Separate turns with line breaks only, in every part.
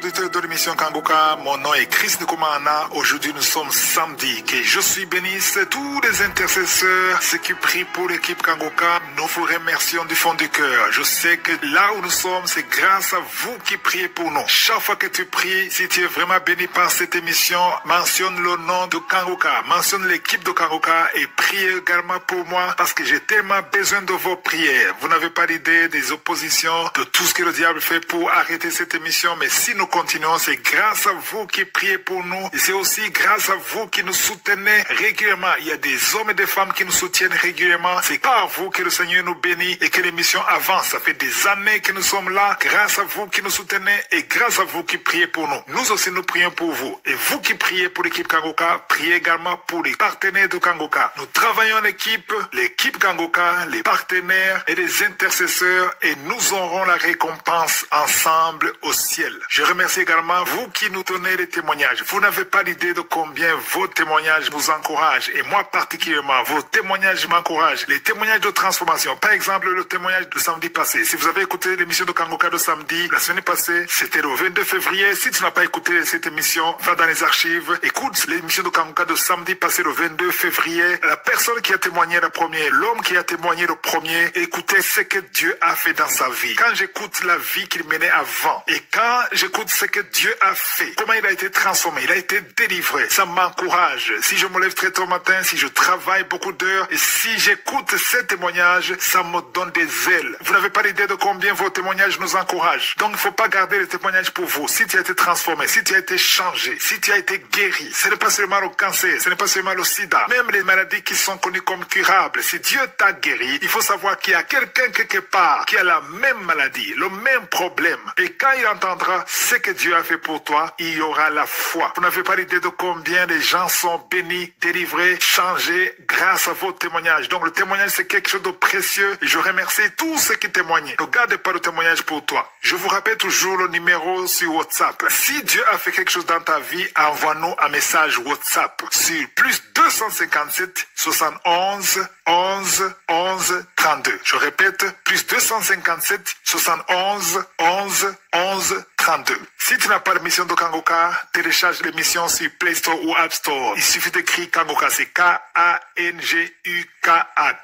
Auditeur de l'émission Kangoka, mon nom est Chris Nkoumana. Aujourd'hui, nous sommes samedi. Que je suis bénisse tous les intercesseurs, ceux qui prient pour l'équipe Kangoka. Nous vous remercions du fond du cœur. Je sais que là où nous sommes, c'est grâce à vous qui priez pour nous. Chaque fois que tu pries, si tu es vraiment béni par cette émission, mentionne le nom de Kangoka, mentionne l'équipe de Kangoka et prie également pour moi parce que j'ai tellement besoin de vos prières. Vous n'avez pas d'idée des oppositions, de tout ce que le diable fait pour arrêter cette émission, mais si nous continuons, c'est grâce à vous qui priez pour nous et c'est aussi grâce à vous qui nous soutenez régulièrement. Il y a des hommes et des femmes qui nous soutiennent régulièrement. C'est par vous que le Seigneur nous bénit et que l'émission avance. Ça fait des années que nous sommes là, grâce à vous qui nous soutenez et grâce à vous qui priez pour nous. Nous aussi, nous prions pour vous. Et vous qui priez pour l'équipe Kangoka, priez également pour les partenaires de Kangoka. Nous travaillons en équipe, l'équipe Kangoka, les partenaires et les intercesseurs et nous aurons la récompense ensemble au ciel. Je remercie également vous qui nous donnez les témoignages. Vous n'avez pas d'idée de combien vos témoignages nous encouragent. Et moi particulièrement, vos témoignages m'encouragent. Les témoignages de transformation. Par exemple, le témoignage de samedi passé. Si vous avez écouté l'émission de Kangoka de samedi, la semaine passée, c'était le 22 février. Si tu n'as pas écouté cette émission, va dans les archives. Écoute l'émission de Kangoka de samedi passé, le 22 février. La personne qui a témoigné la première, l'homme qui a témoigné le premier, écoutez ce que Dieu a fait dans sa vie. Quand j'écoute la vie qu'il menait avant et quand j'écoute ce que Dieu a fait, comment il a été transformé, il a été délivré, ça m'encourage. Si je me lève très tôt au matin, si je travaille beaucoup d'heures et si j'écoute ces témoignages, ça me donne des ailes. Vous n'avez pas l'idée de combien vos témoignages nous encouragent. Donc il ne faut pas garder les témoignages pour vous. Si tu as été transformé, si tu as été changé, si tu as été guéri, ce n'est pas seulement le cancer, ce n'est pas seulement le sida, même les maladies qui sont connues comme curables. Si Dieu t'a guéri, il faut savoir qu'il y a quelqu'un quelque part qui a la même maladie, le même problème. Et quand il entendra ce que Dieu a fait pour toi, il y aura la foi. Vous n'avez pas l'idée de combien les gens sont bénis, délivrés, changés grâce à vos témoignages. Donc le témoignage, c'est quelque chose de précieux. Et je remercie tous ceux qui témoignent. Ne gardez pas le témoignage pour toi. Je vous rappelle toujours le numéro sur WhatsApp. Si Dieu a fait quelque chose dans ta vie, envoie-nous un message WhatsApp sur plus 257 71 11 11 32. Je répète, plus 257 71 11 11 32. Si tu n'as pas l'émission de Kangoka, télécharge l'émission sur Play Store ou App Store. Il suffit d'écrire Kangoka, c'est K-A-N-G-U-K-A.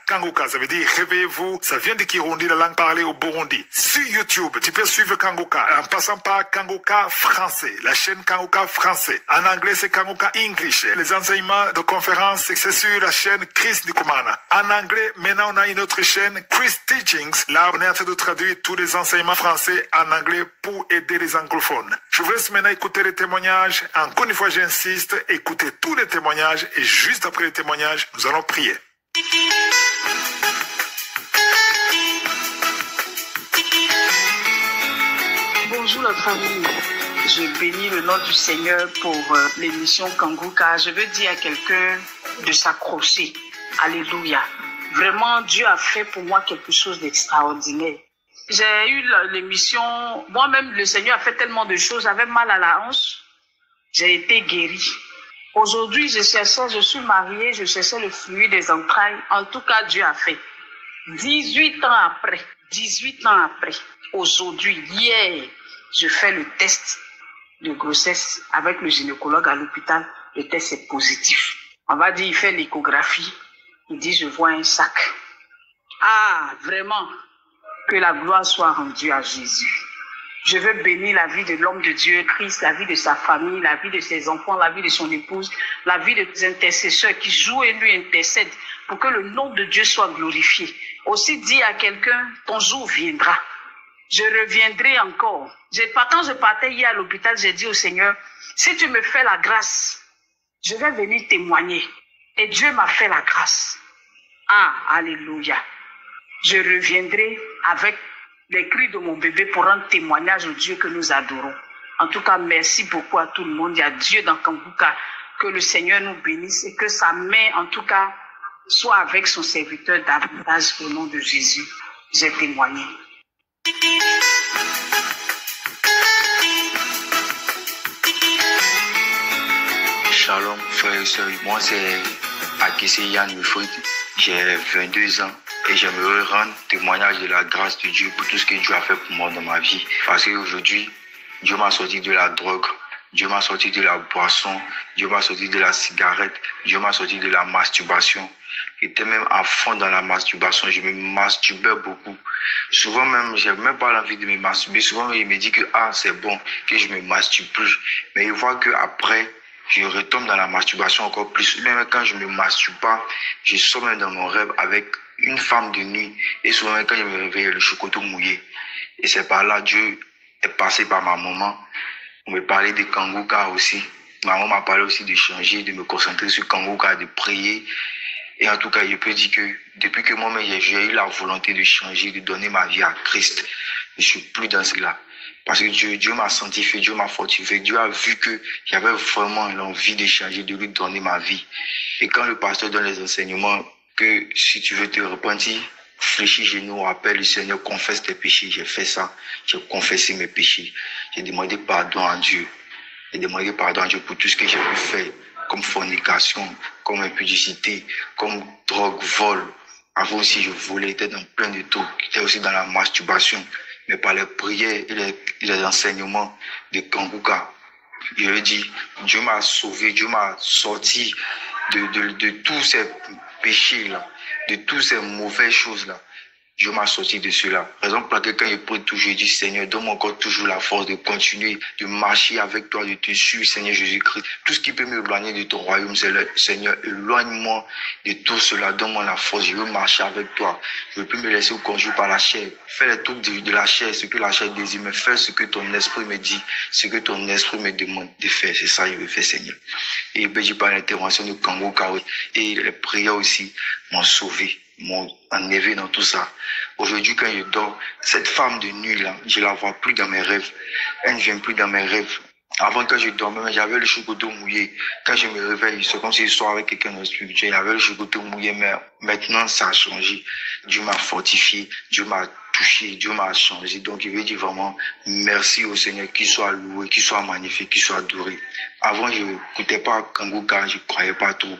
Kangoka, ça veut dire réveillez-vous. Ça vient de Kirundi, la langue parlée au Burundi. Sur YouTube, tu peux suivre Kangoka en passant par Kangoka français, la chaîne Kangoka français. En anglais, c'est Kangoka English. Les enseignements de conférences, c'est sur la chaîne Chris Nkoumana. En anglais, maintenant, on a une autre chaîne, Chris Teachings. Là, on est en train de traduire tous les enseignements français en anglais pour aider les anglophones. Je vous laisse maintenant écouter les témoignages. Encore une fois, j'insiste, écoutez tous les témoignages et juste après les témoignages, nous allons prier.
Bonjour la famille. Je bénis le nom du Seigneur pour l'émission Kangoka. Je veux dire à quelqu'un de s'accrocher. Alléluia. Vraiment, Dieu a fait pour moi quelque chose d'extraordinaire. J'ai eu l'émission, moi-même, le Seigneur a fait tellement de choses, j'avais mal à la hanche, j'ai été guérie. Aujourd'hui, je suis mariée, je cherchais le fruit des entrailles. En tout cas, Dieu a fait. 18 ans après, aujourd'hui, hier, je fais le test de grossesse avec le gynécologue à l'hôpital. Le test est positif. On va dire, il fait l'échographie. Il dit, je vois un sac. Ah, vraiment, que la gloire soit rendue à Jésus. Je veux bénir la vie de l'homme de Dieu, Christ, la vie de sa famille, la vie de ses enfants, la vie de son épouse, la vie de ses intercesseurs qui jouent et lui intercèdent pour que le nom de Dieu soit glorifié. Aussi dit à quelqu'un, ton jour viendra. Je reviendrai encore. Quand je partais hier à l'hôpital, j'ai dit au Seigneur, si tu me fais la grâce, je vais venir témoigner. Et Dieu m'a fait la grâce. Ah, alléluia. Je reviendrai avec les cris de mon bébé pour rendre témoignage au Dieu que nous adorons. En tout cas, merci beaucoup à tout le monde. Il y a Dieu dans Kangoka. Que le Seigneur nous bénisse et que sa main, en tout cas, soit avec son serviteur davantage au nom de Jésus. J'ai témoigné.
Shalom, frères et sœurs. Moi, c'est Akissé Yann Mufrid. J'ai 22 ans. Et j'aimerais rendre témoignage de la grâce de Dieu pour tout ce que Dieu a fait pour moi dans ma vie. Parce qu'aujourd'hui, Dieu m'a sorti de la drogue. Dieu m'a sorti de la boisson. Dieu m'a sorti de la cigarette. Dieu m'a sorti de la masturbation. J'étais même à fond dans la masturbation. Je me masturbais beaucoup. Souvent même, j'ai même pas l'envie de me masturber. Souvent, il me dit que c'est bon, que je me masturbe plus. Mais il voit que après, je retombe dans la masturbation encore plus. Même quand je me masturbe pas, je sors même dans mon rêve avec une femme de nuit. Et souvent, quand je me réveille, le chocolat mouillé. Et c'est par là, Dieu est passé par ma maman. On me parlait de Kanguka aussi. Maman m'a parlé aussi de changer, de me concentrer sur Kanguka, de prier. Et en tout cas, je peux dire que depuis que moi-même j'ai eu la volonté de changer, de donner ma vie à Christ, je suis plus dans cela. Parce que Dieu m'a sanctifié, Dieu m'a fortifié. Dieu a vu que j'avais vraiment l'envie de changer, de lui donner ma vie. Et quand le pasteur donne les enseignements que si tu veux te repentir, fléchis genoux, appelle le Seigneur, confesse tes péchés. J'ai fait ça. J'ai confessé mes péchés. J'ai demandé pardon à Dieu. J'ai demandé pardon à Dieu pour tout ce que j'ai pu faire, comme fornication, comme impudicité, comme drogue, vol. Avant aussi, je volais, j'étais dans plein de trucs. J'étais aussi dans la masturbation. Mais par les prières et les enseignements de Kanguka, je lui dis, Dieu m'a sauvé, Dieu m'a sorti de tous ces péchés-là, de toutes ces mauvaises choses-là. Dieu m'a sorti de cela. Raison pour laquelle quand je prie toujours, je dis, Seigneur, donne-moi encore toujours la force de continuer, de marcher avec toi, de te suivre, Seigneur Jésus-Christ. Tout ce qui peut m'éloigner de ton royaume, Seigneur, éloigne-moi de tout cela. Donne-moi la force. Je veux marcher avec toi. Je ne veux plus me laisser conduire par la chair. Fais les trucs de la chair, ce que la chair désire, mais fais ce que ton esprit me dit, ce que ton esprit me demande de faire. C'est ça que je veux faire, Seigneur. Et je par l'intervention de Kanguka et les prières aussi m'ont sauvé, m'ont enlevé dans tout ça. Aujourd'hui, quand je dors, cette femme de nuit-là, je la vois plus dans mes rêves. Elle ne vient plus dans mes rêves. Avant, quand je dormais, j'avais le chocolat mouillé. Quand je me réveille, c'est comme si je sois avec quelqu'un de spirituel. J'avais le chocolat mouillé, mais maintenant, ça a changé. Dieu m'a fortifié, Dieu m'a touché, Dieu m'a changé. Donc, je veux dire vraiment merci au Seigneur, qu'il soit loué, qu'il soit magnifique, qu'il soit adoré. Avant, je n'écoutais pas Kanguka, je ne croyais pas trop.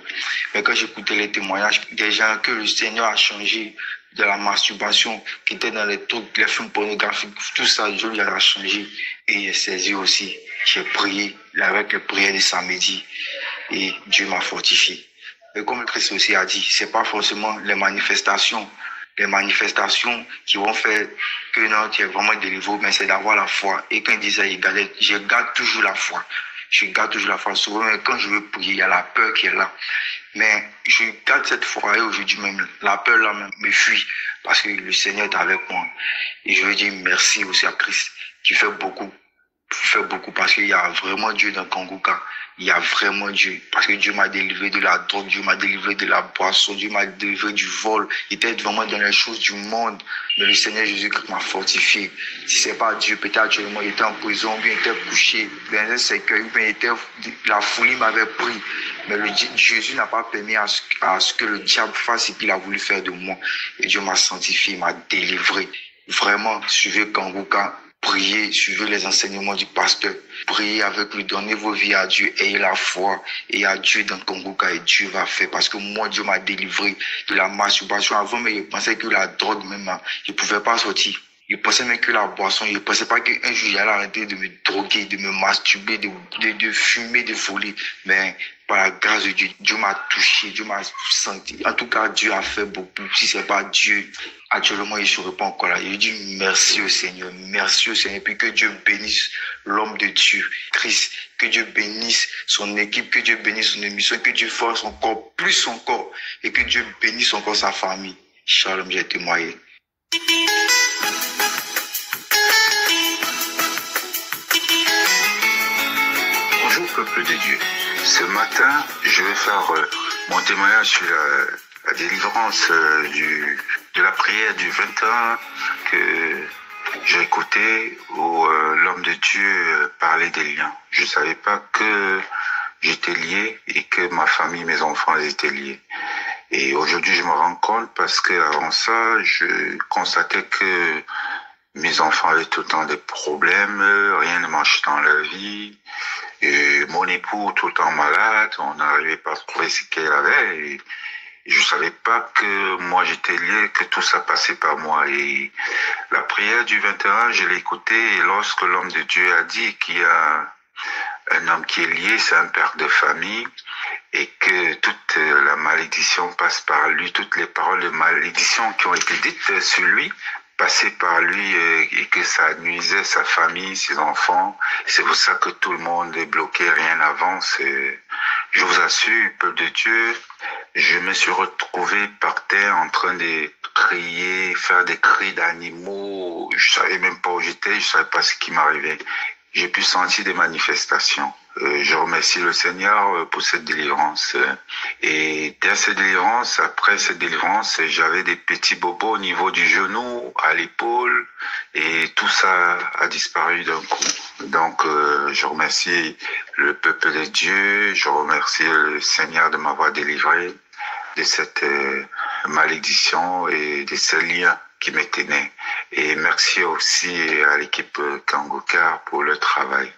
Mais quand j'écoutais les témoignages des gens que le Seigneur a changé, de la masturbation, qui était dans les trucs, les films pornographiques, tout ça, Dieu lui a changé. Et j'ai saisi aussi. J'ai prié avec les prières de samedi et Dieu m'a fortifié. Et comme le Christ aussi a dit, c'est pas forcément les manifestations qui vont faire que non, tu es vraiment délivré, mais c'est d'avoir la foi. Et quand il disait, je garde toujours la foi. Je garde toujours la foi. Souvent, quand je veux prier, il y a la peur qui est là. Mais je garde cette foi et aujourd'hui même, la peur là me fuit parce que le Seigneur est avec moi. Et je veux dire merci aussi à Christ qui fait beaucoup parce qu'il y a vraiment Dieu dans Kanguka. Il y a vraiment Dieu. Parce que Dieu m'a délivré de la drogue, Dieu m'a délivré de la boisson, Dieu m'a délivré du vol. Il était vraiment dans les choses du monde. Mais le Seigneur Jésus-Christ m'a fortifié. Si c'est pas Dieu, peut-être actuellement il était en prison, bien il était couché, dans un cercueil, bien la folie m'avait pris. Mais Jésus n'a pas permis à ce que le diable fasse ce qu'il a voulu faire de moi. Et Dieu m'a sanctifié, m'a délivré. Vraiment, suivez Kanguka. Priez, suivez les enseignements du pasteur. Priez avec lui, donnez vos vies à Dieu, ayez la foi et à Dieu dans Kanguka et Dieu va faire. Parce que moi, Dieu m'a délivré de la masturbation. Avant, mais je pensais que la drogue même, je ne pouvais pas sortir. Je pensais même que la boisson, je ne pensais pas qu'un jour j'allais arrêter de me droguer, de me masturber, de fumer, de voler. Mais par la grâce de Dieu, Dieu m'a touché, Dieu m'a senti. En tout cas, Dieu a fait beaucoup. Si ce n'est pas Dieu, actuellement, je ne serais pas encore là. Je dis merci au Seigneur, et puis que Dieu bénisse l'homme de Dieu, Christ, que Dieu bénisse son équipe, que Dieu bénisse son émission, que Dieu force encore plus encore, et que Dieu bénisse encore sa famille. Shalom, j'ai témoigné.
Bonjour peuple de Dieu. Ce matin, je vais faire mon témoignage sur la délivrance de la prière du 21 que j'ai écouté où l'homme de Dieu parlait des liens. Je ne savais pas que j'étais lié et que ma famille, mes enfants étaient liés. Et aujourd'hui, je me rends compte parce qu'avant ça, je constatais que mes enfants avaient tout le temps des problèmes, rien ne marchait dans leur vie. Et mon époux tout le temps malade, on n'arrivait pas à trouver ce qu'elle avait. Je savais pas que moi j'étais lié, que tout ça passait par moi. Et la prière du 21, je l'ai écoutée et lorsque l'homme de Dieu a dit qu'il y a un homme qui est lié, c'est un père de famille et que toute la malédiction passe par lui, toutes les paroles de malédiction qui ont été dites sur lui passaient par lui et que ça nuisait sa famille, ses enfants. C'est pour ça que tout le monde est bloqué, rien n'avance. Je vous assure, peuple de Dieu, je me suis retrouvé par terre en train de crier, faire des cris d'animaux. Je savais même pas où j'étais, je savais pas ce qui m'arrivait. J'ai pu sentir des manifestations. Je remercie le Seigneur pour cette délivrance. Et dès cette délivrance, après cette délivrance, j'avais des petits bobos au niveau du genou, à l'épaule, et tout ça a disparu d'un coup. Donc, je remercie le peuple de Dieu, je remercie le Seigneur de m'avoir délivré de cette malédiction et de ces liens qui me tenaient. Et merci aussi à l'équipe Kangoka pour le travail.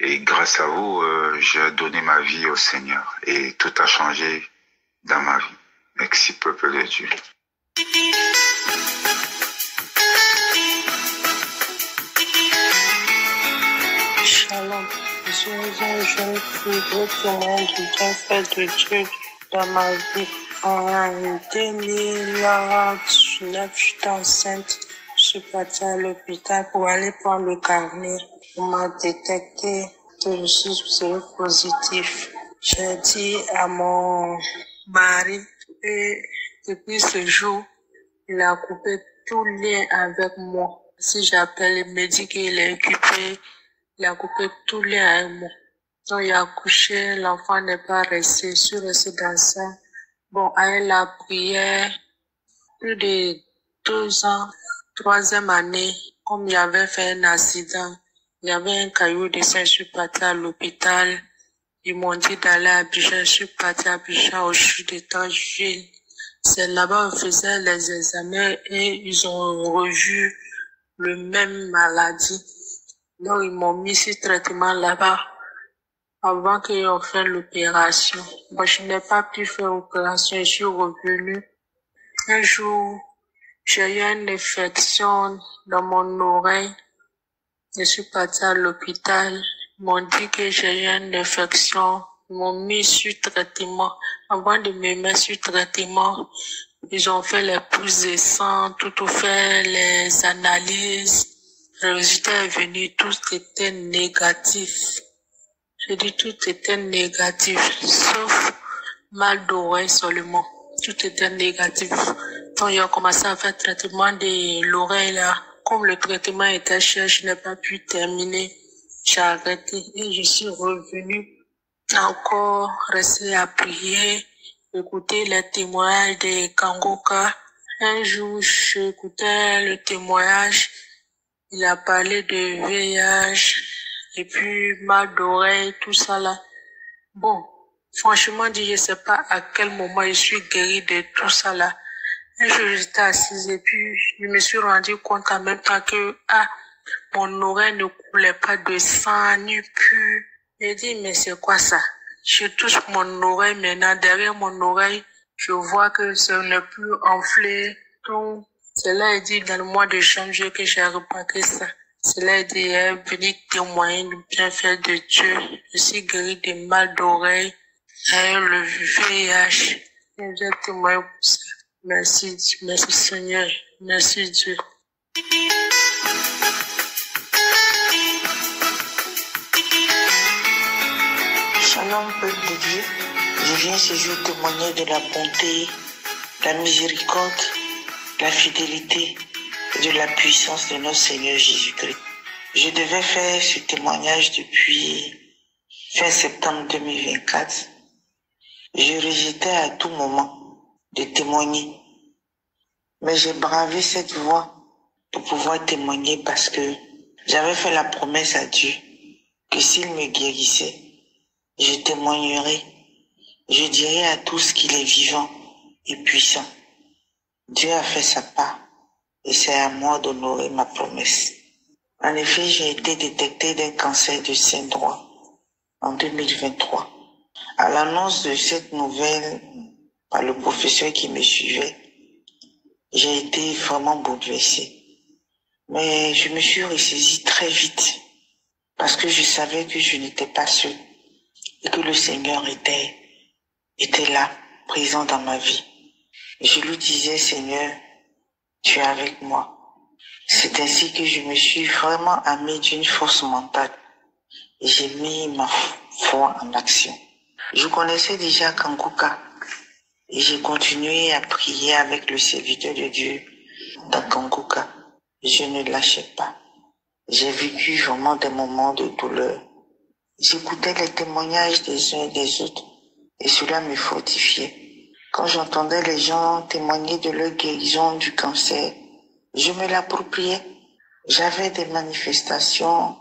Et grâce à vous, j'ai donné ma vie au Seigneur. Et tout a changé dans ma vie. Merci, peuple de Dieu.
Shalom. Je suis un jeune fille témoin du bienfait de Dieu dans ma vie. En 2009, j'étais enceinte. Je suis partie à l'hôpital pour aller prendre le carnet. On m'a détecté que je suis séropositif. J'ai dit à mon mari et depuis ce jour, il a coupé tout lien avec moi. Si j'appelle, il me dit qu'il est occupé. Il a coupé tout lien avec moi. Donc il a accouché, l'enfant n'est pas resté. Je suis restée dans ça. Bon, avec la prière, plus de 2 ans, 3e année, comme il y avait fait un accident, il y avait un caillou de sang, je suis partie à l'hôpital. Ils m'ont dit d'aller à Abidjan, je suis partie à Abidjan au chute d'état juillet. C'est là-bas on faisait les examens et ils ont revu le même maladie. Donc ils m'ont mis sur traitement là-bas avant qu'ils ont fait l'opération. Moi, je n'ai pas pu faire l'opération, je suis revenue. Un jour, j'ai eu une infection dans mon oreille. Je suis partie à l'hôpital. Ils m'ont dit que j'ai eu une infection. Ils m'ont mis sur traitement. Avant de me mettre sur traitement, ils ont fait les prises de sang, tout fait les analyses. Le résultat est venu, tout était négatif. Je dis tout était négatif, sauf mal d'oreille seulement. Tout était négatif. Donc, ils ont commencé à faire le traitement de l'oreille là. Comme le traitement était cher, je n'ai pas pu terminer. J'ai arrêté et je suis revenue encore rester à prier, écouter les témoignages de Kangoka. Un jour, j'écoutais le témoignage. Il a parlé de VIH. Et puis, mal d'oreille, tout ça là. Bon, franchement dit, je sais pas à quel moment je suis guérie de tout ça là. Un jour, j'étais assise et puis, je me suis rendu compte en même temps que, mon oreille ne coulait pas de sang, ni pu. J'ai dit, mais c'est quoi ça? Je touche mon oreille maintenant, derrière mon oreille, je vois que ça n'est plus enflé. Donc, c'est là, il dit, dans le mois de janvier que j'ai remarqué ça. Cela est dit, venir témoigner du bienfait de Dieu. Je suis guéri de mal d'oreille, le VIH. Et j'ai témoigné pour ça. Merci Seigneur. Merci Dieu. Shalom, peuple de Dieu. Je viens ce jour témoigner de la bonté, la miséricorde, la fidélité et de la puissance de notre Seigneur Jésus-Christ. Je devais faire ce témoignage depuis fin septembre 2024. Je rejetais à tout moment de témoigner. Mais j'ai bravé cette voie pour pouvoir témoigner parce que j'avais fait la promesse à Dieu que s'il me guérissait, je témoignerai. Je dirai à tous qu'il est vivant et puissant. Dieu a fait sa part. Et c'est à moi d'honorer ma promesse. En effet, j'ai été détecté d'un cancer du sein droit en 2023. À l'annonce de cette nouvelle, par le professeur qui me suivait, j'ai été vraiment bouleversée. Mais je me suis ressaisie très vite parce que je savais que je n'étais pas seule et que le Seigneur était là, présent dans ma vie. Et je lui disais, Seigneur, tu es avec moi. C'est ainsi que je me suis vraiment armée d'une force mentale et j'ai mis ma foi en action. Je connaissais déjà Kangoka et j'ai continué à prier avec le serviteur de Dieu dans Kangoka. Je ne lâchais pas. J'ai vécu vraiment des moments de douleur. J'écoutais les témoignages des uns et des autres et cela me fortifiait. Quand j'entendais les gens témoigner de leur guérison du cancer, je me l'appropriais. J'avais des manifestations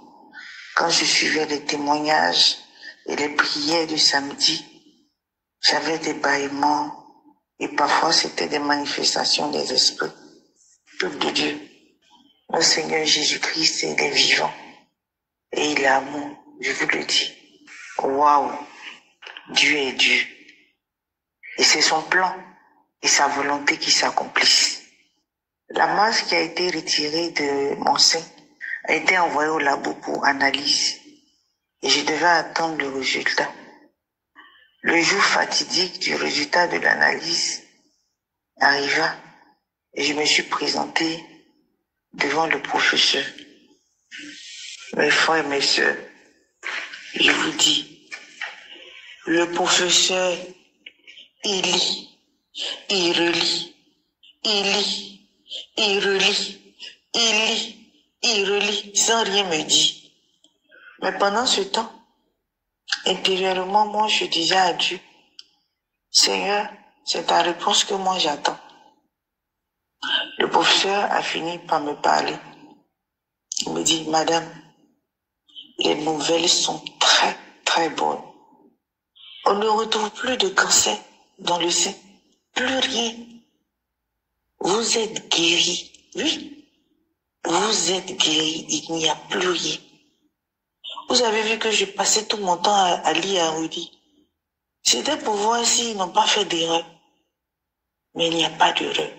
quand je suivais les témoignages et les prières du samedi. J'avais des bâillements et parfois c'était des manifestations des esprits. Peuple de Dieu, le Seigneur Jésus-Christ, il est vivant et il est amour, je vous le dis. Waouh, Dieu est Dieu. Et c'est son plan et sa volonté qui s'accomplissent. La masse qui a été retirée de mon sein a été envoyée au labo pour analyse et je devais attendre le résultat. Le jour fatidique du résultat de l'analyse arriva et je me suis présentée devant le professeur. Mes frères et mes sœurs, je vous dis, le professeur, il lit, il relit, il lit, il relit, il lit, il relit, sans rien me dire. Mais pendant ce temps, intérieurement, moi, je disais à Dieu, Seigneur, c'est ta réponse que moi j'attends. Le professeur a fini par me parler. Il me dit, Madame, les nouvelles sont très, très bonnes. On ne retrouve plus de cancer dans le sein. Plus rien. Vous êtes guéri. Oui. Vous êtes guéri. Il n'y a plus rien. Vous avez vu que je passais tout mon temps à lire, à redire. C'était pour voir s'ils n'ont pas fait d'erreur. Mais il n'y a pas d'erreur.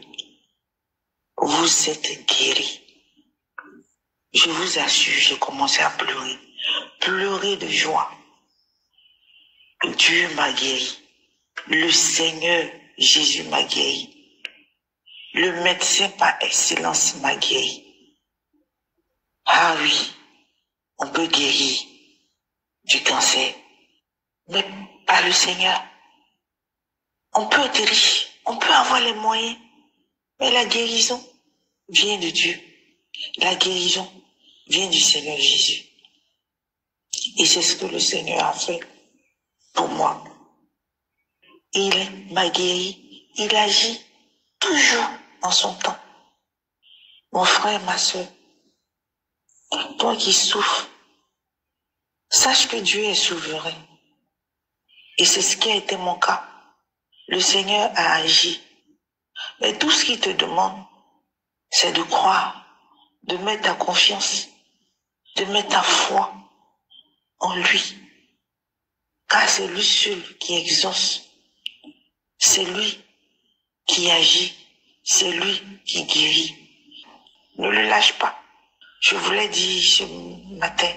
Vous êtes guéri. Je vous assure, j'ai commencé à pleurer. Pleurer de joie. Dieu m'a guéri. Le Seigneur Jésus m'a guéri. Le médecin par excellence m'a guéri. Ah oui, on peut guérir du cancer, mais pas le Seigneur. On peut être riche, on peut avoir les moyens, mais la guérison vient de Dieu. La guérison vient du Seigneur Jésus. Et c'est ce que le Seigneur a fait pour moi. Il m'a guéri, il agit toujours en son temps. Mon frère, ma soeur, toi qui souffres, sache que Dieu est souverain. Et c'est ce qui a été mon cas. Le Seigneur a agi. Mais tout ce qu'il te demande, c'est de croire, de mettre ta confiance, de mettre ta foi en lui. Car c'est lui seul qui exauce. C'est lui qui agit. C'est lui qui guérit. Ne le lâche pas. Je vous l'ai dit ce matin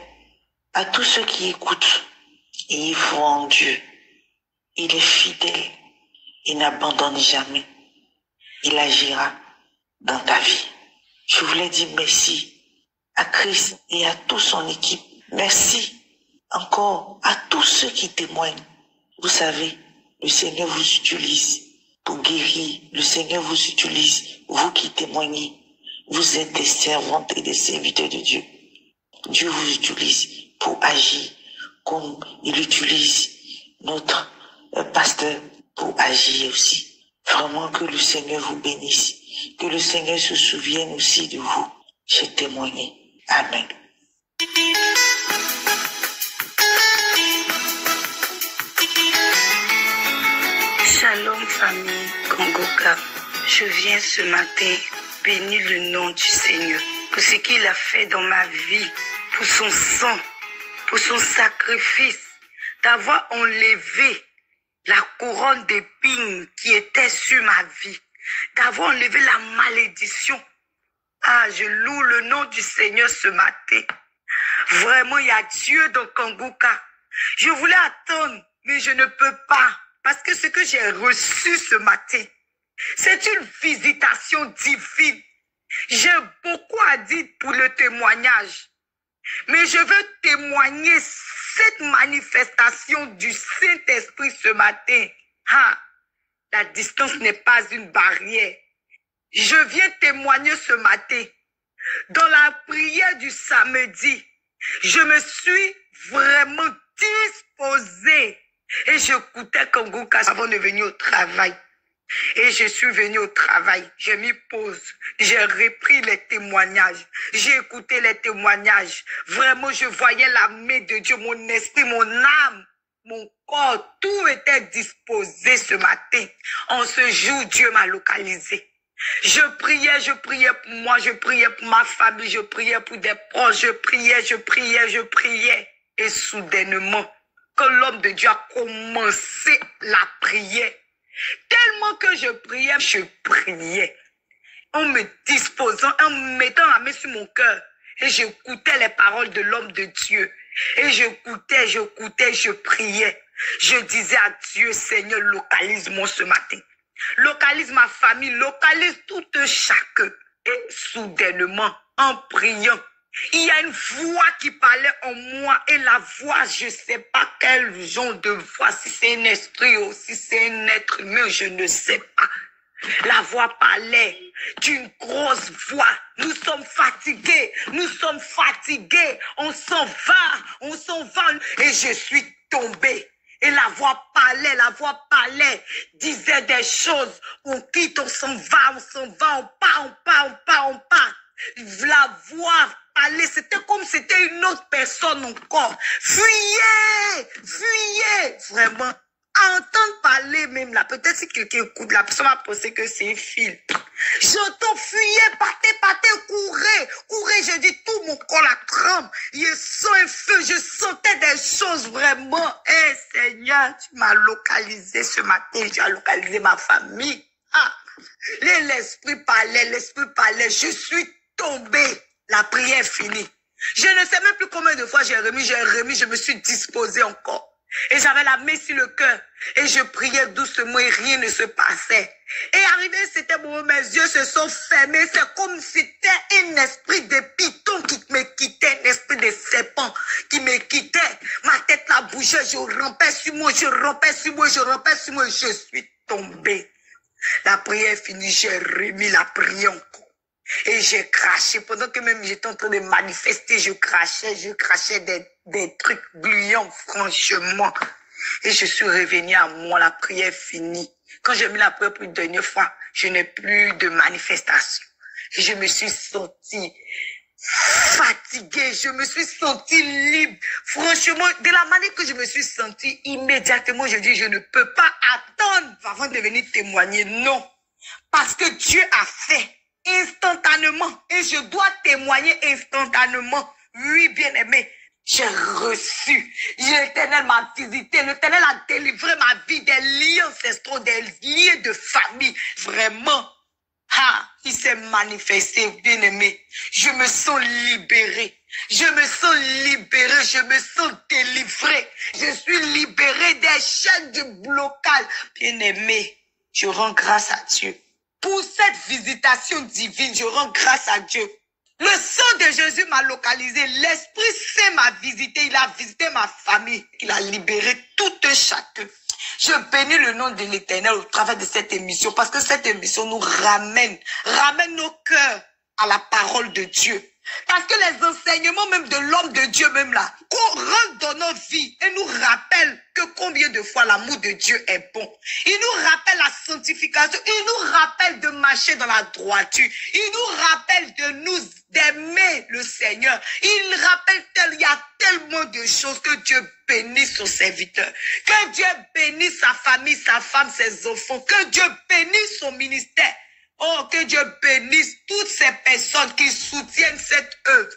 à tous ceux qui écoutent. Ayez foi en Dieu. Il est fidèle. Il n'abandonne jamais. Il agira dans ta vie. Je voulais dire merci à Christ et à toute son équipe. Merci encore à tous ceux qui témoignent. Vous savez, le Seigneur vous utilise pour guérir. Le Seigneur vous utilise, vous qui témoignez. Vous êtes des servantes et des serviteurs de Dieu. Dieu vous utilise pour agir comme il utilise notre pasteur pour agir aussi. Vraiment que le Seigneur vous bénisse. Que le Seigneur se souvienne aussi de vous. J'ai témoigné. Amen.
Shalom famille Kangoka. Je viens ce matin bénir le nom du Seigneur pour ce qu'il a fait dans ma vie, pour son sang, pour son sacrifice, d'avoir enlevé
la couronne d'épines qui était sur ma vie, d'avoir enlevé la malédiction. Ah, je loue le nom du Seigneur ce matin. Vraiment, il y a Dieu dans Kangoka. Je voulais attendre, mais je ne peux pas. Parce que ce que j'ai reçu ce matin, c'est une visitation divine. J'ai beaucoup à dire pour le témoignage. Mais je veux témoigner cette manifestation du Saint-Esprit ce matin. Ah, la distance n'est pas une barrière. Je viens témoigner ce matin. Dans la prière du samedi, je me suis vraiment disposée. Et j'écoutais Kangoka avant de venir au travail. Et je suis venue au travail. J'ai mis pause. J'ai repris les témoignages. J'ai écouté les témoignages. Vraiment, je voyais la main de Dieu, mon esprit, mon âme, mon corps. Tout était disposé ce matin. En ce jour, Dieu m'a localisé. Je priais pour moi, je priais pour ma famille, je priais pour des proches, je priais. Et soudainement, quand l'homme de Dieu a commencé la prière, tellement que je priais, en me disposant, en mettant la main sur mon cœur, et j'écoutais les paroles de l'homme de Dieu. Et j'écoutais, je priais. Je disais à Dieu, Seigneur, localise-moi ce matin. Localise ma famille, localise tout chacun. Et soudainement, en priant, il y a une voix qui parlait en moi. Et la voix, je ne sais pas quel genre de voix, si c'est un esprit ou si c'est un être humain, je ne sais pas. La voix parlait d'une grosse voix. Nous sommes fatigués, on s'en va. Et je suis tombée. Et la voix parlait, disait des choses. On quitte, on s'en va, on part. La voix parlait, c'était comme si c'était une autre personne encore. Fuyez! Vraiment. À entendre parler même là, peut-être si quelqu'un écoute, la personne va penser que c'est un film. J'entends fuyez, partez, courez, je dis tout mon corps la tremble. Je sens un feu, je sentais des choses vraiment. Eh Seigneur, tu m'as localisé ce matin, tu as localisé ma famille. Ah, l'esprit parlait, je suis tombée. La prière est finie. Je ne sais même plus combien de fois j'ai remis, je me suis disposée encore. Et j'avais la main sur le cœur. Et je priais doucement et rien ne se passait. Et arrivé, c'était bon, mes yeux se sont fermés. C'est comme si c'était un esprit de python qui me quittait, un esprit de serpent qui me quittait. Ma tête la bougeait, je rampais sur moi, je suis tombée. La prière est finie, j'ai remis la prière encore. Et j'ai craché. Pendant que même j'étais en train de manifester, je crachais des trucs gluants, franchement. Et je suis revenue à moi, la prière finie. Quand j'ai mis la prière pour une dernière fois, je n'ai plus de manifestation. Et je me suis sentie fatiguée, je me suis sentie libre. Franchement, de la manière que je me suis sentie, immédiatement, je dis, je ne peux pas attendre avant de venir témoigner. Non. Parce que Dieu a fait instantanément. Et je dois témoigner instantanément. Oui, bien-aimé, j'ai reçu. L'Éternel m'a visité. L'Éternel a délivré ma vie des liens ancestraux, des liens de famille. Vraiment. Ah, il s'est manifesté, bien-aimé. Je me sens libérée. Je me sens délivrée. Je suis libérée des chaînes du blocage. Bien-aimé, je rends grâce à Dieu. Pour cette visitation divine, je rends grâce à Dieu. Le sang de Jésus m'a localisé. L'Esprit Saint m'a visité. Il a visité ma famille. Il a libéré tout un chacun. Je bénis le nom de l'Éternel au travers de cette émission parce que cette émission nous ramène nos cœurs à la parole de Dieu. Parce que les enseignements même de l'homme de Dieu même là, qu'on rentre dans nos vies et nous rappelle que combien de fois l'amour de Dieu est bon. Il nous rappelle la sanctification, il nous rappelle de marcher dans la droiture, il nous rappelle d'aimer le Seigneur. Il rappelle il y a tellement de choses. Que Dieu bénisse son serviteur. Que Dieu bénisse sa famille, sa femme, ses enfants. Que Dieu bénisse son ministère. Oh, que Dieu bénisse toutes ces personnes qui soutiennent cette œuvre.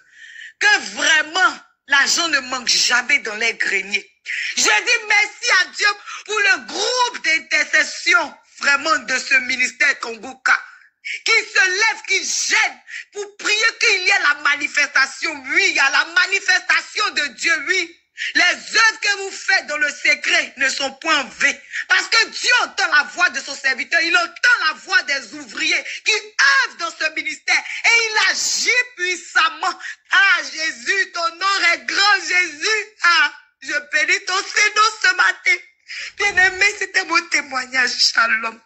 Que vraiment, l'argent ne manque jamais dans les greniers. Je Je dis merci à Dieu pour le groupe d'intercession vraiment de ce ministère Kongoka qui se lève, qui gêne pour prier qu'il y ait la manifestation. Oui, il y a la manifestation de Dieu, oui. Les œuvres que vous faites dans le secret ne sont point vaines. Parce que Dieu entend la voix de son serviteur. Il entend la voix des ouvriers qui œuvrent dans ce ministère. Et il agit puissamment. Ah, Jésus, ton nom est grand, Jésus. Ah, je bénis ton Seigneur ce matin. Bien-aimé, c'était mon témoignage. Shalom.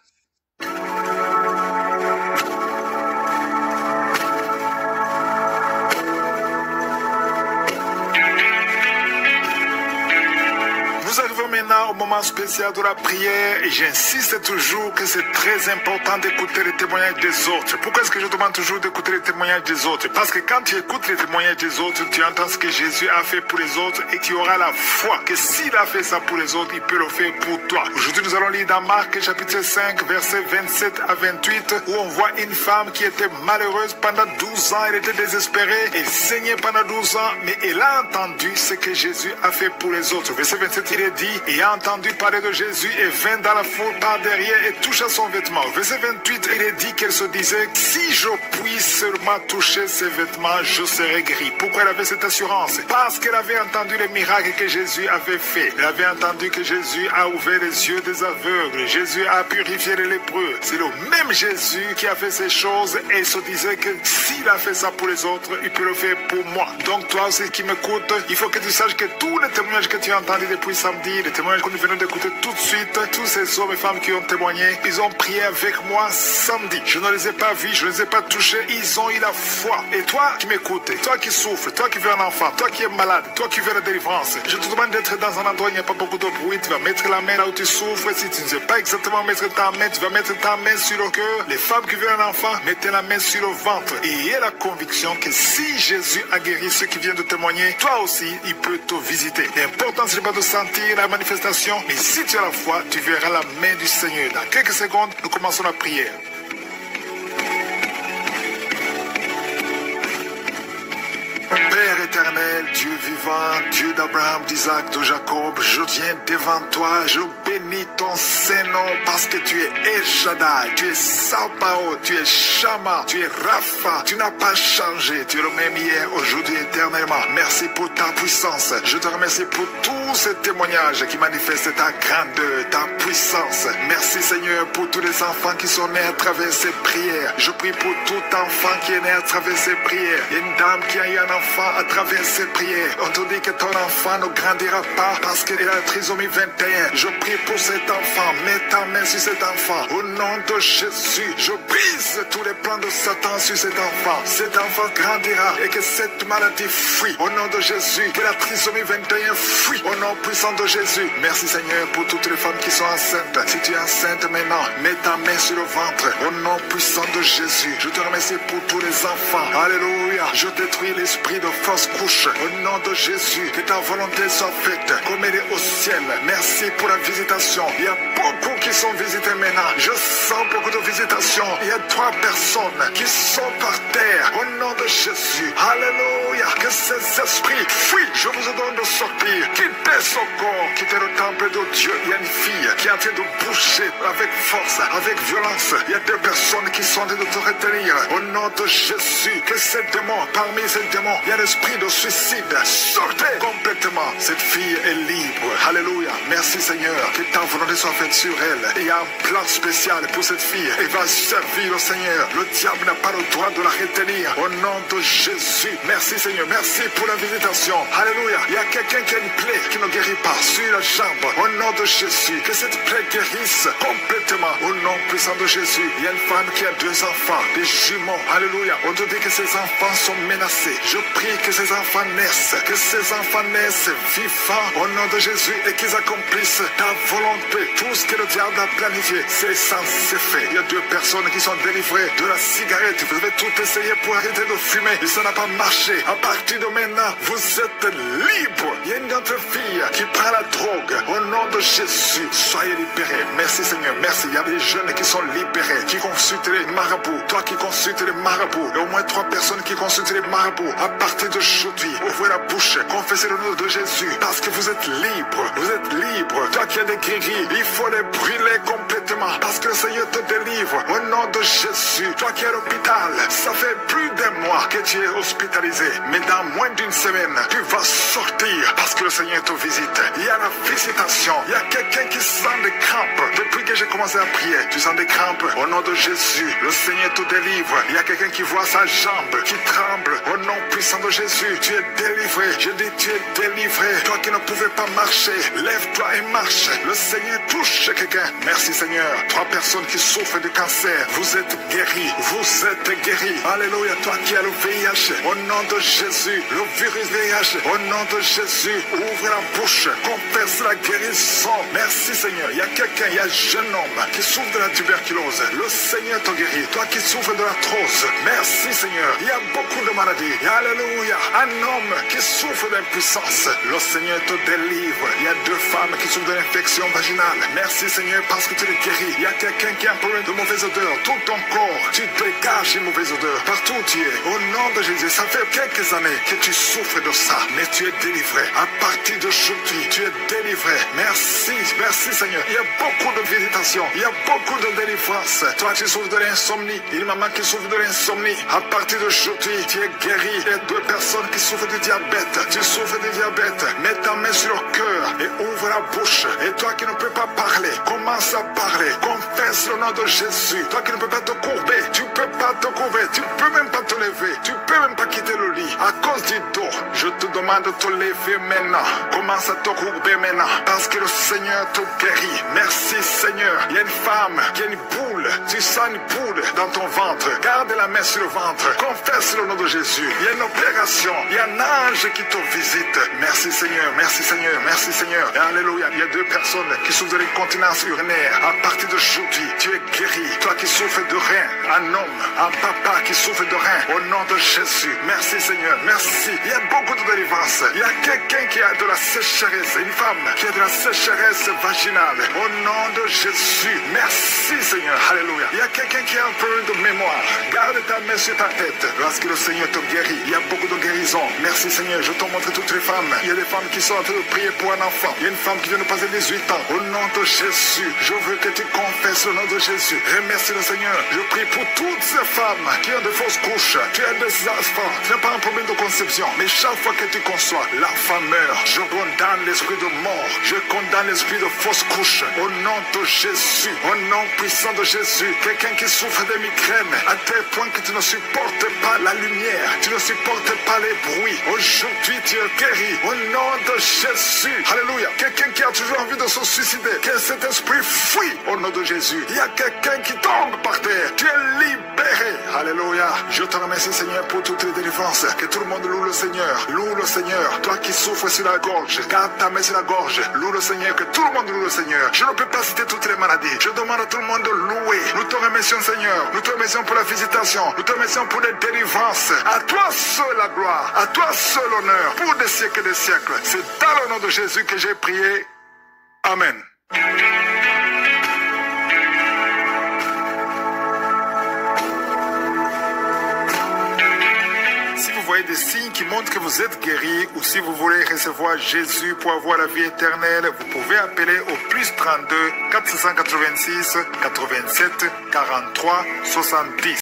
Nous arrivons maintenant au moment spécial de la prière et j'insiste toujours que c'est très important d'écouter les témoignages des autres. Pourquoi est-ce que je demande toujours d'écouter les témoignages des autres? Parce que quand tu écoutes les témoignages des autres, tu entends ce que Jésus a fait pour les autres et tu auras la foi que s'il a fait ça pour les autres, il peut le faire pour toi. Aujourd'hui, nous allons lire dans Marc chapitre 5, versets 27 à 28, où on voit une femme qui était malheureuse pendant 12 ans, elle était désespérée, elle saignait pendant 12 ans, mais elle a entendu ce que Jésus a fait pour les autres. Verset 27, il est dit, et a entendu parler de Jésus et vint dans la foule par derrière et toucha son vêtement. Verset 28, il est dit qu'elle se disait, si je puis seulement toucher ses vêtements, je serai guéri. Pourquoi elle avait cette assurance? Parce qu'elle avait entendu les miracles que Jésus avait fait. Elle avait entendu que Jésus a ouvert les yeux des aveugles. Jésus a purifié les lépreux. C'est le même Jésus qui a fait ces choses et se disait que s'il a fait ça pour les autres, il peut le faire pour moi. Donc toi aussi qui m'écoutes, il faut que tu saches que tous les témoignages que tu as entendus depuis samedi, les témoignages que nous venons d'écouter tout de suite, tous ces hommes et femmes qui ont témoigné, ils ont prié avec moi samedi. Je ne les ai pas vus, je ne les ai pas touchés, ils ont eu la foi. Et toi qui m'écoutes, toi qui souffres, toi qui veux un enfant, toi qui es malade, toi qui veux la délivrance, je te demande d'être dans un endroit où il n'y a pas beaucoup de bruit, tu vas mettre la main là où tu souffres. Si tu ne sais pas exactement mettre ta main, tu vas mettre ta main sur le cœur. Les femmes qui veulent un enfant, mettez la main sur le ventre. Et aie la conviction que si Jésus a guéri ceux qui viennent de témoigner, toi aussi, il peut te visiter. L'important, c'est pas de sentir la manifestation, mais si tu as la foi, tu verras la main du Seigneur. Dans quelques secondes, nous commençons la prière. Père éternel, Dieu vivant, Dieu d'Abraham, d'Isaac, de Jacob, je viens devant toi, je bénis ton Saint-Nom parce que tu es El Shaddai, tu es Sabaoth, tu es Shama, tu es Rapha, tu n'as pas changé, tu es le même hier, aujourd'hui, éternellement. Merci pour ta puissance, je te remercie pour tous ces témoignages qui manifestent ta grandeur, ta puissance. Merci Seigneur pour tous les enfants qui sont nés à travers ces prières. Je prie pour tout enfant qui est né à travers ces prières. Il y a une dame qui a eu un enfant à travers ces prières. On te dit que ton enfant ne grandira pas parce qu'il a la trisomie 21. Je prie pour cet enfant. Mets ta main sur cet enfant. Au nom de Jésus, je brise tous les plans de Satan sur cet enfant. Cet enfant grandira et que cette maladie fuit. Au nom de Jésus, que la trisomie 21 fuit. Au nom puissant de Jésus. Merci Seigneur pour toutes les femmes qui sont enceintes. Si tu es enceinte maintenant, mets ta main sur le ventre. Au nom puissant de Jésus, je te remercie pour tous les enfants. Alléluia. Je détruis l'esprit de fausse couche. Au nom de Jésus, que ta volonté soit faite comme elle est au ciel. Merci pour la visitation. Il y a beaucoup qui sont visités maintenant. Je sens beaucoup de visitations. Il y a 3 personnes qui sont par terre. Au nom de Jésus. Alléluia. Que ces esprits fuient. Je vous ordonne de sortir. Quittez son corps. Quittez le temple de Dieu. Il y a une fille qui est en train de bouger avec force, avec violence. Il y a 2 personnes qui sont en train de te retenir. Au nom de Jésus, que ces démons, parmi ces démons, il y a l'esprit de suicide. Sortez complètement. Cette fille est libre. Alléluia. Merci Seigneur. Que ta volonté soit faite sur elle. Et il y a un plan spécial pour cette fille. Elle va servir le Seigneur. Le diable n'a pas le droit de la retenir. Au nom de Jésus. Merci Seigneur. Merci pour la visitation. Alléluia. Il y a quelqu'un qui a une plaie qui ne guérit pas sur la jambe. Au nom de Jésus. Que cette plaie guérisse complètement. Au nom puissant de Jésus. Il y a une femme qui a 2 enfants, des jumeaux. Alléluia. On te dit que ces enfants sont menacés. Je prie que ces enfants naissent. Que ces enfants naissent vivants au nom de Jésus et qu'ils accomplissent ta volonté. Tout ce que le diable a planifié, c'est censé faire. Il y a 2 personnes qui sont délivrées de la cigarette. Vous avez tout essayé pour arrêter de fumer et ça n'a pas marché. À partir de maintenant, vous êtes libre. Il y a une autre fille qui prend la drogue. Au nom de Jésus, soyez libérés. Merci Seigneur, merci. Il y a des jeunes qui sont libérés, qui consultent les marabouts. Toi qui consultes les marabouts, et au moins 3 personnes qui consultent les marabouts. À partir d'aujourd'hui, ouvrez la bouche, confessez le nom de Jésus, parce que vous êtes libre. Vous êtes libre. Toi qui as des guéris, il faut les brûler complètement, parce que le Seigneur te délivre. Au nom de Jésus, toi qui es à l'hôpital, ça fait plus d'un mois que tu es hospitalisé, mais dans moins d'une semaine, tu vas sortir, parce que le Seigneur te visite. Il y a la visitation. Il y a quelqu'un qui sent des crampes. Depuis que j'ai commencé à prier, tu sens des crampes. Au nom de Jésus, le Seigneur te délivre. Il y a quelqu'un qui voit sa jambe, qui tremble. Au nom puissant de Jésus, tu es délivré. Je dis, tu es délivré. Toi qui ne pouvais pas marcher, lève-toi et marche. Le Seigneur touche quelqu'un. Merci Seigneur. 3 personnes qui souffrent du cancer, vous êtes guéris. Vous êtes guéris. Alléluia. Toi qui as le VIH, au nom de Jésus, le virus VIH, au nom de Jésus, ouvre la bouche, confesse la guérison. Merci Seigneur. Il y a quelqu'un, il y a un jeune homme qui souffre de la tuberculose. Le Seigneur te guérit. Toi qui souffres de l'arthrose, merci Seigneur. Il y a beaucoup de maladies. Alléluia. Un homme qui souffre d'impuissance, le Seigneur te délivre. Il y a 2 femmes qui souffrent de l'infection vaginale. Merci Seigneur parce que tu les guéris. Il y a quelqu'un qui a un problème de mauvaise odeur. Tout ton corps, tu dégages une mauvaise odeur. Partout où tu es, au nom de Jésus, ça fait quelques années que tu souffres de ça, mais tu es délivré. À partir d'aujourd'hui, tu es délivré. Merci, merci Seigneur. Il y a beaucoup de visitation, il y a beaucoup de délivrance. Toi, tu souffres de l'insomnie. Il y a une maman qui souffre de l'insomnie. À partir d'aujourd'hui, tu es guéri. Il y a 2 personnes qui souffrent du diabète. Tu souffres du diabète. Mets ta main sur le cœur et ouvre la bouche. Et toi qui ne peux pas parler, commence à parler. Confesse le nom de Jésus. Toi qui ne peux pas te courber, tu ne peux pas te courber. Tu ne peux même pas te lever. Tu ne peux même pas quitter le lit. À cause du dos, je te demande de te lever maintenant. Commence à te courber maintenant. Parce que le Seigneur te guérit. Merci Seigneur. Il y a une femme qui a une boule. Tu sens une boule dans ton ventre. Garde la main sur le ventre. Confesse le nom de Jésus. Il y a une opération. Il y a un ange qui te visite. Merci Seigneur. Merci Seigneur. Merci Seigneur. Et alléluia. Il y a 2 personnes qui souffrent de l'incontinence urinaire. À partir d'aujourd'hui, tu es guéri. Toi qui souffres de rein. Un homme, un papa qui souffre de rein. Au nom de Jésus. Merci Seigneur. Merci. Il y a beaucoup de délivrance. Il y a quelqu'un qui a de la sécheresse. Une femme qui a de la sécheresse vaginale. Au nom de Jésus. Merci Seigneur. Alléluia. Il y a quelqu'un qui a un problème de mémoire. Garde ta main sur ta tête. Lorsque le Seigneur te guérit, il y a beaucoup de guérison. Merci Seigneur. Je te montre toutes les femmes. Il y a des femmes qui sont en train de prier pour un enfant. Il y a une femme qui vient de passer 18 ans. Au nom de Jésus, je veux que tu confesses le nom de Jésus. Remercie le Seigneur. Je prie pour toutes ces femmes qui ont de fausses couches. Tu as des enfants. Tu n'as pas un problème de conception. Mais chaque fois que tu conçois, l'enfant meurt. Je condamne l'esprit de mort. Je condamne l'esprit de fausse couche. Au nom de Jésus. Au nom puissant de Jésus. Quelqu'un qui souffre de migraines à tel point que tu ne supportes pas la lumière. Tu ne supportes pas les bruits. Aujourd'hui, tu es guéri. Au nom de Jésus. Alléluia. Quelqu'un qui a toujours envie de se suicider. Que cet esprit fuit au nom de Jésus. Il y a quelqu'un qui tombe par terre. Tu es libéré. Alléluia. Je te remercie Seigneur pour toutes les délivrances. Que tout le monde loue le Seigneur. Loue le Seigneur. Toi qui souffres sur la gorge, garde ta main sur la gorge. Loue le Seigneur. Que tout le monde loue le Seigneur. Je ne peux pas citer toutes les maladies. Je demande à tout le monde de louer. Nous te remercions Seigneur. Nous te remercions pour la visitation. Nous te remercions pour les délivrances. À toi seul la gloire. À toi seul l'honneur. Pour des siècles et des siècles. C'est dans le nom de Jésus que j'ai prié. Amen. Si vous voyez des signes qui montrent que vous êtes guéri, ou si vous voulez recevoir Jésus pour avoir la vie éternelle, vous pouvez appeler au plus 32 486 87 43 70.